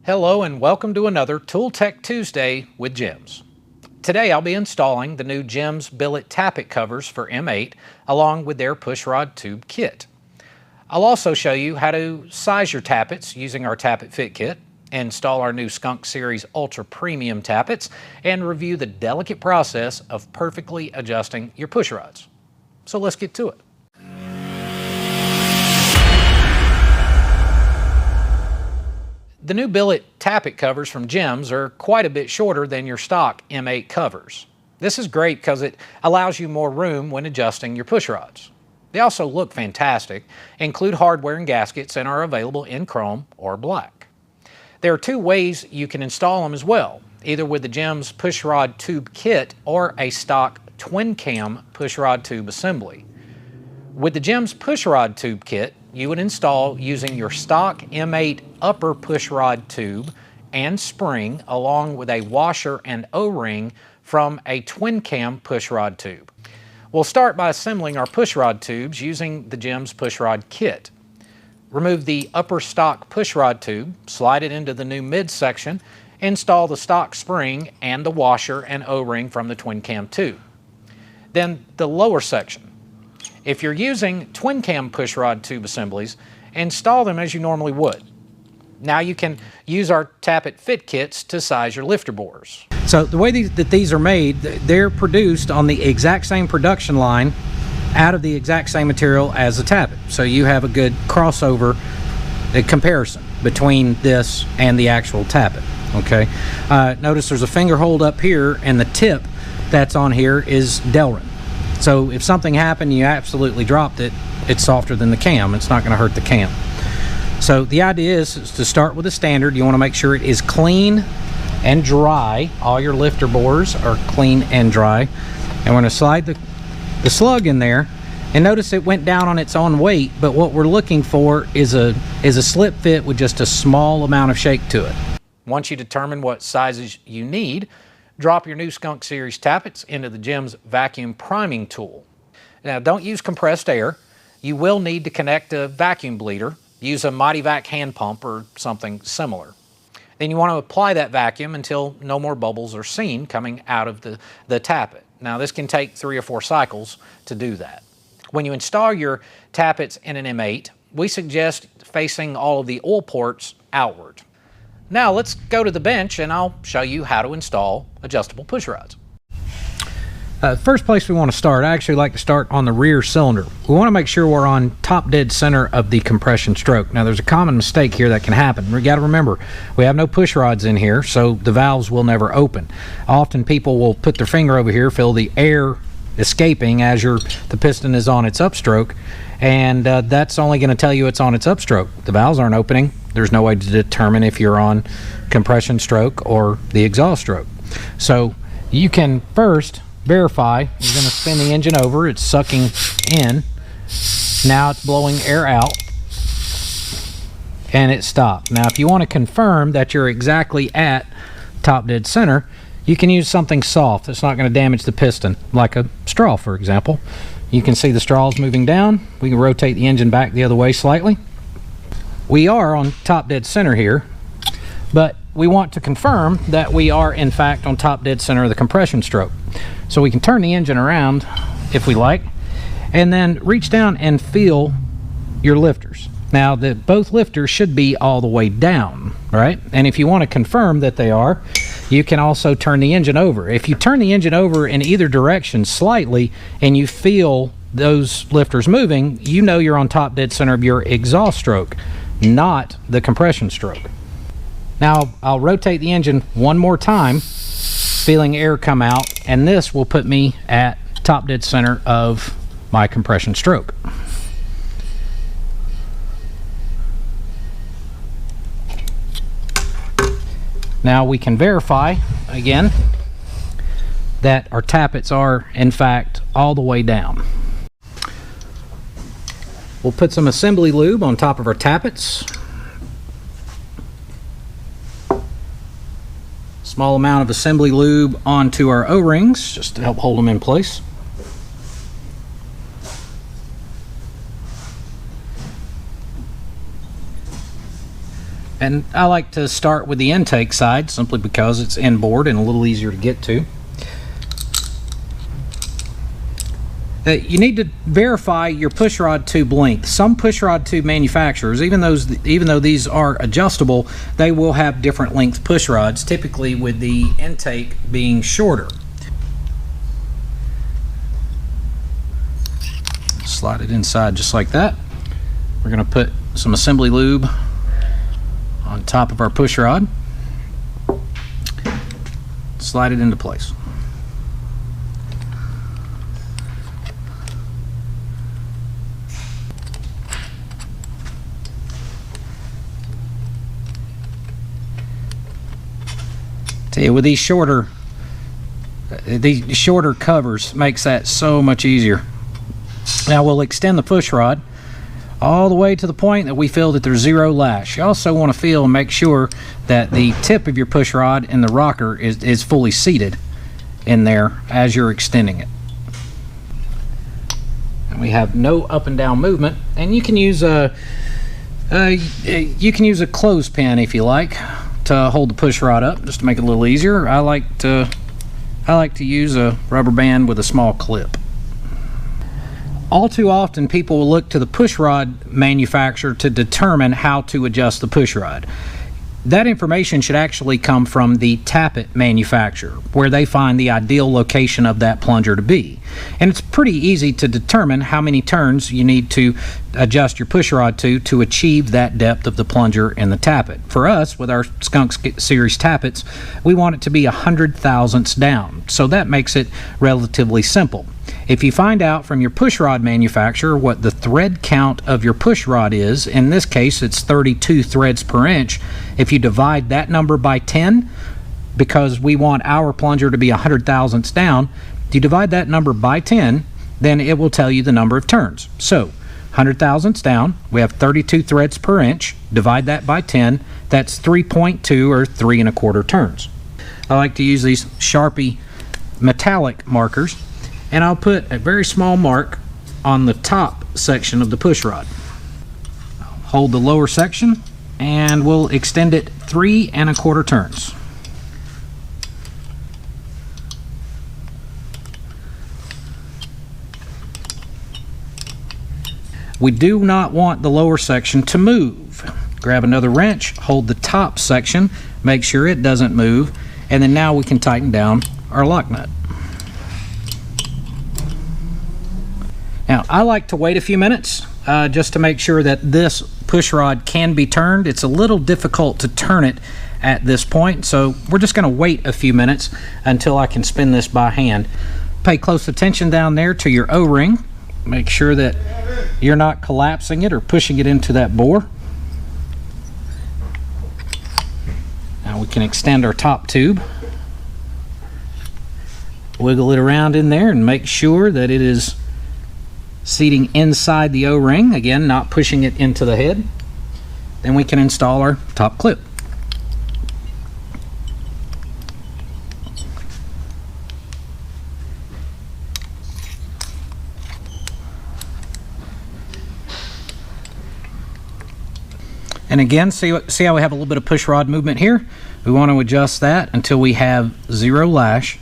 Hello and welcome to another Tool Tech Tuesday with JIMS. Today I'll be installing the new JIMS billet tappet covers for M8 along with their pushrod tube kit. I'll also show you how to size your tappets using our tappet fit kit, install our new Skunk series ultra premium tappets, and review the delicate process of perfectly adjusting your pushrods. So let's get to it. The new billet tappet covers from JIMS are quite a bit shorter than your stock M8 covers. This is great because it allows you more room when adjusting your pushrods. They also look fantastic, include hardware and gaskets, and are available in chrome or black. There are two ways you can install them as well, either with the JIMS pushrod tube kit or a stock twin cam pushrod tube assembly. With the JIMS pushrod tube kit, you would install using your stock M8 upper pushrod tube and spring along with a washer and O-ring from a twin cam pushrod tube. We'll start by assembling our pushrod tubes using the JIMS pushrod kit. Remove the upper stock pushrod tube, slide it into the new midsection, install the stock spring and the washer and O-ring from the twin cam tube. Then the lower section. If you're using twin cam pushrod tube assemblies, install them as you normally would. Now you can use our tappet fit kits to size your lifter bores. So the way that these are made, they're produced on the exact same production line out of the exact same material as the tappet. So you have a good crossover comparison between this and the actual tappet. Okay. Notice there's a finger hold up here, and the tip that's on here is Delrin. So if something happened, you absolutely dropped it, it's softer than the cam. It's not going to hurt the cam. So the idea is to start with a standard. You want to make sure it is clean and dry. All your lifter bores are clean and dry. And we're going to slide the slug in there. And notice it went down on its own weight, but what we're looking for is a slip fit with just a small amount of shake to it. Once you determine what sizes you need, drop your new Skunk series tappets into the JIMS vacuum priming tool. Now don't use compressed air. You will need to connect a vacuum bleeder. Use a Mighty Vac hand pump or something similar. Then you want to apply that vacuum until no more bubbles are seen coming out of the tappet. Now this can take 3 or 4 cycles to do that. When you install your tappets in an M8, we suggest facing all of the oil ports outward. Now let's go to the bench and I'll show you how to install adjustable pushrods. First place we want to start, I actually like to start on the rear cylinder. We want to make sure we're on top dead center of the compression stroke. Now there's a common mistake here that can happen. We got to remember, we have no pushrods in here, so the valves will never open. Often people will put their finger over here, feel the air escaping as the piston is on its upstroke, and that's only going to tell you it's on its upstroke. The valves aren't opening. There's no way to determine if you're on compression stroke or the exhaust stroke. So you can first verify. You're going to spin the engine over. It's sucking in. Now it's blowing air out, and it stopped. Now if you want to confirm that you're exactly at top dead center, you can use something soft that's not going to damage the piston, like a straw, for example. You can see the straws moving down. We can rotate the engine back the other way slightly. We are on top dead center here, but we want to confirm that we are in fact on top dead center of the compression stroke. So we can turn the engine around if we like, and then reach down and feel your lifters. Now both lifters should be all the way down, right? And if you want to confirm that they are, you can also turn the engine over. If you turn the engine over in either direction slightly and you feel those lifters moving, you know you're on top dead center of your exhaust stroke, not the compression stroke. Now I'll rotate the engine one more time, feeling air come out, and this will put me at top dead center of my compression stroke. Now we can verify again that our tappets are in fact all the way down. We'll put some assembly lube on top of our tappets. Small amount of assembly lube onto our O-rings just to help hold them in place. And I like to start with the intake side simply because it's inboard and a little easier to get to. You need to verify your pushrod tube length. Some pushrod tube manufacturers, even though these are adjustable, they will have different length pushrods, typically with the intake being shorter. Slide it inside just like that. We're going to put some assembly lube on top of our pushrod. Slide it into place. Tell you, with these shorter covers makes that so much easier. Now we'll extend the pushrod all the way to the point that we feel that there's zero lash. You also want to feel and make sure that the tip of your pushrod and the rocker is fully seated in there as you're extending it. And we have no up and down movement, and you can use a clothespin if you like to hold the pushrod up, just to make it a little easier. I like to use a rubber band with a small clip. All too often, people will look to the pushrod manufacturer to determine how to adjust the pushrod. That information should actually come from the tappet manufacturer, where they find the ideal location of that plunger to be. And it's pretty easy to determine how many turns you need to adjust your pushrod to achieve that depth of the plunger in the tappet. For us, with our Skunk series tappets, we want it to be 100 thousandths down, so that makes it relatively simple. If you find out from your pushrod manufacturer what the thread count of your pushrod is, in this case it's 32 threads per inch, if you divide that number by 10, because we want our plunger to be 100 thousandths down, if you divide that number by 10, then it will tell you the number of turns. So 100 thousandths down, we have 32 threads per inch, divide that by 10, that's 3.2 or 3 1/4 turns. I like to use these Sharpie metallic markers, and I'll put a very small mark on the top section of the pushrod. Hold the lower section and we'll extend it 3 1/4 turns. We do not want the lower section to move. Grab another wrench, hold the top section, make sure it doesn't move, and then now we can tighten down our lock nut. Now, I like to wait a few minutes just to make sure that this pushrod can be turned. It's a little difficult to turn it at this point, so we're just going to wait a few minutes until I can spin this by hand. Pay close attention down there to your O-ring. Make sure that you're not collapsing it or pushing it into that bore. Now we can extend our top tube. Wiggle it around in there and make sure that it is seating inside the O-ring, again not pushing it into the head. Then we can install our top clip. And again, see how we have a little bit of pushrod movement here? We want to adjust that until we have zero lash.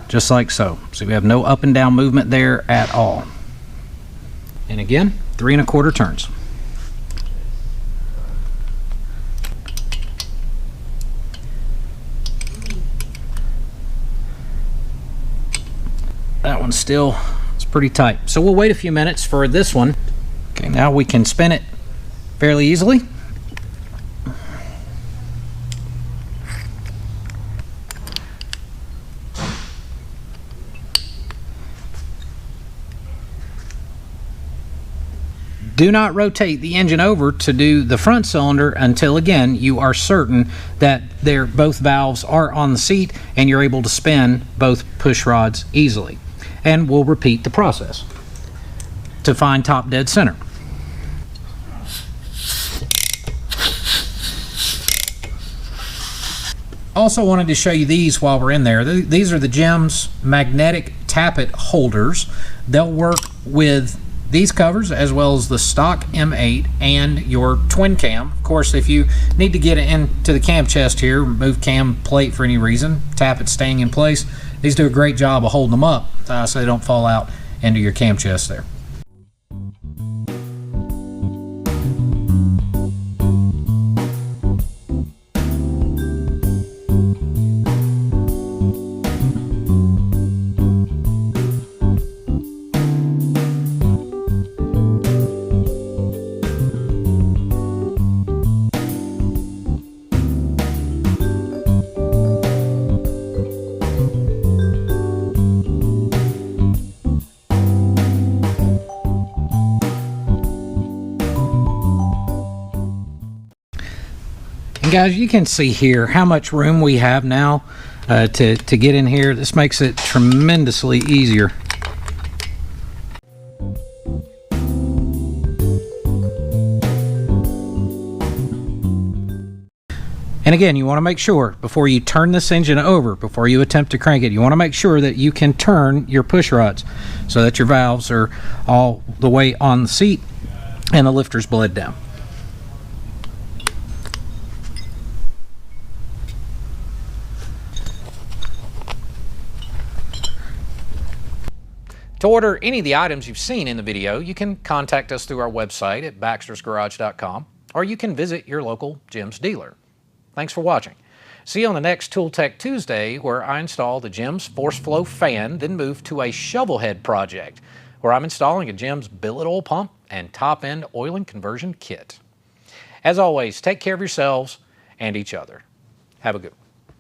Just like so. So we have no up and down movement there at all. And again, 3 1/4 turns. That one's still, it's pretty tight. So we'll wait a few minutes for this one. Okay, now we can spin it fairly easily. Do not rotate the engine over to do the front cylinder until, again, you are certain that both valves are on the seat and you're able to spin both push rods easily. And we'll repeat the process to find top dead center. Also wanted to show you these while we're in there. These are the JIMS magnetic tappet holders. They'll work with these covers as well as the stock M8 and your twin cam. Of course, if you need to get it into the cam chest here, remove cam plate for any reason, Tappet staying in place, these do a great job of holding them up so they don't fall out into your cam chest there. And guys, you can see here how much room we have now to get in here. This makes it tremendously easier. And again, you want to make sure before you turn this engine over, before you attempt to crank it, you want to make sure that you can turn your push rods so that your valves are all the way on the seat and the lifter's bled down. To order any of the items you've seen in the video, you can contact us through our website at baxtersgarage.com, or you can visit your local JIMS dealer. Thanks for watching. See you on the next Tool Tech Tuesday, where I install the JIMS force flow fan, then move to a shovel head project, where I'm installing a JIMS billet oil pump and top-end oil and conversion kit. As always, take care of yourselves and each other. Have a good one.